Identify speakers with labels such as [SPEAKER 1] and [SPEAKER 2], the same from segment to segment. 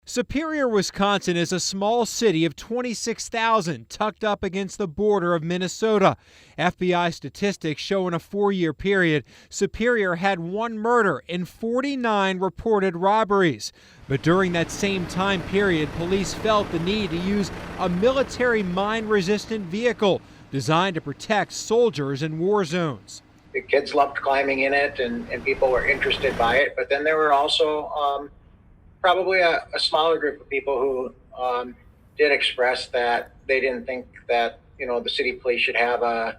[SPEAKER 1] Superior, Wisconsin is a small city of 26,000 tucked up against the border of Minnesota. FBI statistics show in a 4-year period, Superior had 1 murder and 49 reported robberies. But during that same time period, police felt the need to use a military mine-resistant vehicle designed to protect soldiers in war zones.
[SPEAKER 2] The kids loved climbing in it, and people were interested by it. But then there were also probably a smaller group of people who did express that they didn't think that the city police should have a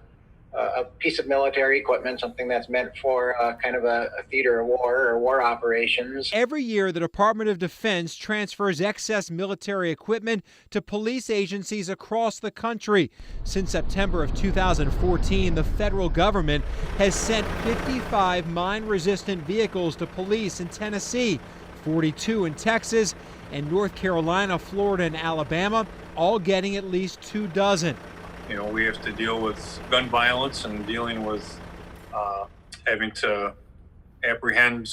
[SPEAKER 2] piece of military equipment, something that's meant for kind of a theater of war or war operations.
[SPEAKER 1] Every year, the Department of Defense transfers excess military equipment to police agencies across the country. Since September of 2014, the federal government has sent 55 mine-resistant vehicles to police in Tennessee, 42 in Texas, and North Carolina, Florida, and Alabama, all getting at least 2 dozen.
[SPEAKER 3] We have to deal with gun violence and dealing with having to apprehend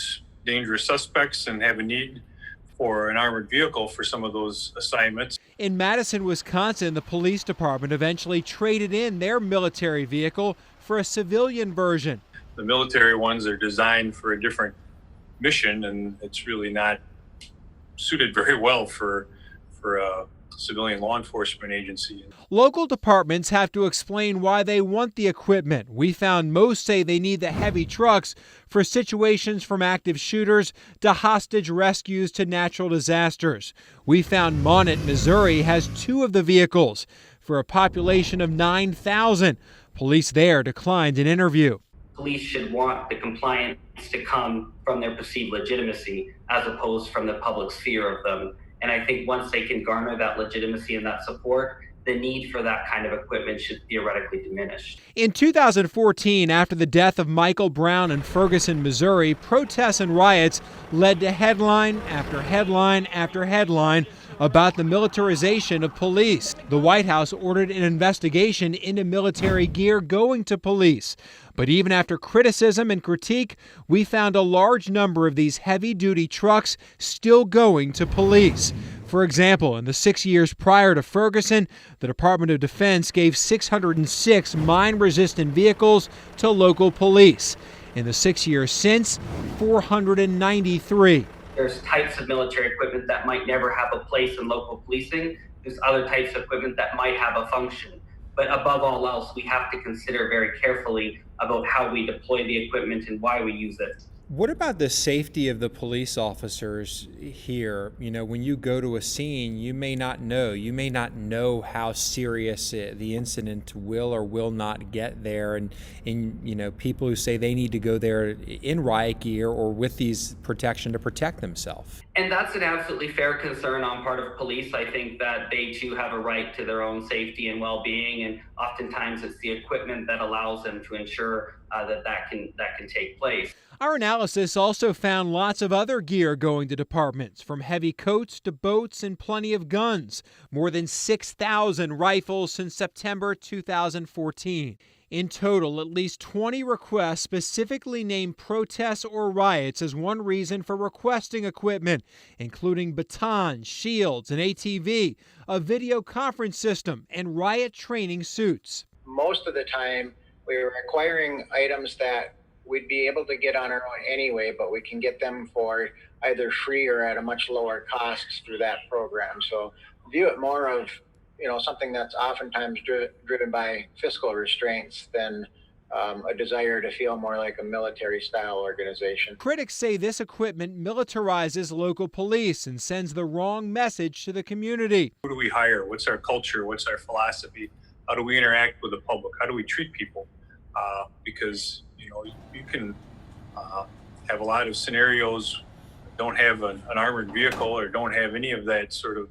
[SPEAKER 3] dangerous suspects and have a need for an armored vehicle for some of those assignments.
[SPEAKER 1] In Madison, Wisconsin, the police department eventually traded in their military vehicle for a civilian version.
[SPEAKER 3] The military ones are designed for a different mission, and it's really not suited very well for a civilian law enforcement agency.
[SPEAKER 1] Local departments have to explain why they want the equipment. We found most say they need the heavy trucks for situations from active shooters to hostage rescues to natural disasters. We found Monett, Missouri has 2 of the vehicles for a population of 9,000. Police there declined an interview.
[SPEAKER 4] Police should want the compliance to come from their perceived legitimacy as opposed from the public's fear of them. And I think once they can garner that legitimacy and that support, the need for that kind of equipment should theoretically diminish.
[SPEAKER 1] In 2014, after the death of Michael Brown in Ferguson, Missouri, protests and riots led to headline after headline after headline about the militarization of police. The White House ordered an investigation into military gear going to police. But even after criticism and critique, we found a large number of these heavy-duty trucks still going to police. For example, in the 6 years prior to Ferguson, the Department of Defense gave 606 mine-resistant vehicles to local police. In the 6 years since, 493.
[SPEAKER 4] There's types of military equipment that might never have a place in local policing. There's other types of equipment that might have a function. But above all else, we have to consider very carefully about how we deploy the equipment and why we use it.
[SPEAKER 1] What about the safety of the police officers here? When you go to a scene, you may not know how serious the incident will or will not get there. And people who say they need to go there in riot gear or with these protection to protect themselves.
[SPEAKER 4] And that's an absolutely fair concern on part of police. I think that they too have a right to their own safety and well-being, and oftentimes it's the equipment that allows them to ensure that can take place.
[SPEAKER 1] Our analysis also found lots of other gear going to departments, from heavy coats to boats and plenty of guns. More than 6,000 rifles since September 2014. In total, at least 20 requests specifically named protests or riots as one reason for requesting equipment, including batons, shields, an ATV, a video conference system, and riot training suits.
[SPEAKER 2] Most of the time, we were acquiring items that we'd be able to get on our own anyway, but we can get them for either free or at a much lower cost through that program. So view it more of something that's oftentimes driven by fiscal restraints than a desire to feel more like a military-style organization.
[SPEAKER 1] Critics say this equipment militarizes local police and sends the wrong message to the community.
[SPEAKER 3] Who do we hire? What's our culture? What's our philosophy? How do we interact with the public? How do we treat people? Because you can have a lot of scenarios that don't have an armored vehicle or don't have any of that sort of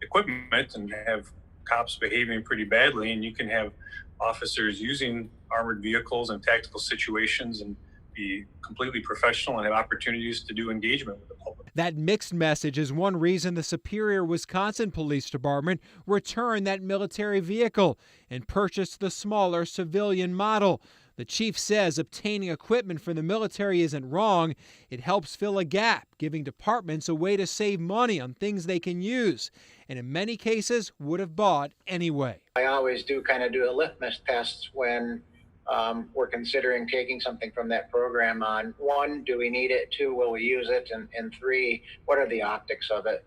[SPEAKER 3] equipment and have cops behaving pretty badly, and you can have officers using armored vehicles in tactical situations and be completely professional and have opportunities to do engagement with the public.
[SPEAKER 1] That mixed message is one reason the Superior, Wisconsin Police Department returned that military vehicle and purchased the smaller civilian model. The chief says obtaining equipment from the military isn't wrong. It helps fill a gap, giving departments a way to save money on things they can use, and in many cases would have bought anyway.
[SPEAKER 2] I always do kind of do a litmus test when we're considering taking something from that program on. 1, do we need it? 2, will we use it? And 3, what are the optics of it?